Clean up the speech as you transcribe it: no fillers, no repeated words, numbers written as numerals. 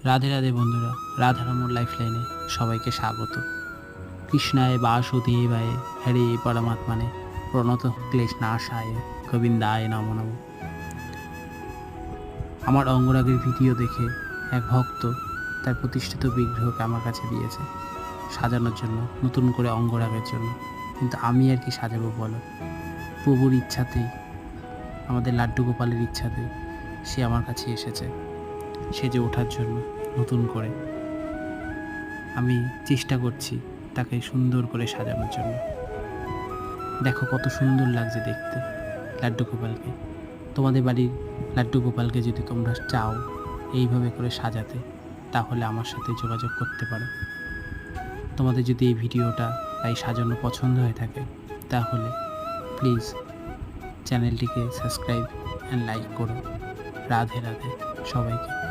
রাধে রাধে বন্ধুরা, রাধারামুর লাইফ লাইনে সবাইকে স্বাগত। কৃষ্ণায় বাসুদেবায় হরে পরমাত্মানে প্রণত ক্লেশনাশায় গোবিন্দায় নমো নমঃ। আমার অঙ্গরাগের ভিডিও দেখে এক ভক্ত তার প্রতিষ্ঠিত বিগ্রহকে আমার কাছে দিয়েছে সাজানোর জন্য, নতুন করে অঙ্গরাগের জন্য। কিন্তু আমি আর কি সাজাবো বলো? প্রভুর ইচ্ছাতেই, আমাদের লাড্ডু গোপালের ইচ্ছাতেই সে আমার কাছে এসেছে সেজে ওঠার জন্য নতুন করে। আমি চেষ্টা করছি তাকে সুন্দর করে সাজানোর জন্য। দেখো কত সুন্দর লাগছে দেখতে লাড্ডু গোপালকে। তোমাদের বাড়ির লাড্ডু গোপালকে যদি তোমরা চাও এইভাবে করে সাজাতে, তাহলে আমার সাথে যোগাযোগ করতে পারো। তোমাদের যদি এই ভিডিওটা তাই সাজানো পছন্দ হয়ে থাকে, তাহলে প্লিজ চ্যানেলটিকে সাবস্ক্রাইব অ্যান্ড লাইক করো। রাধে রাধে সবাইকে।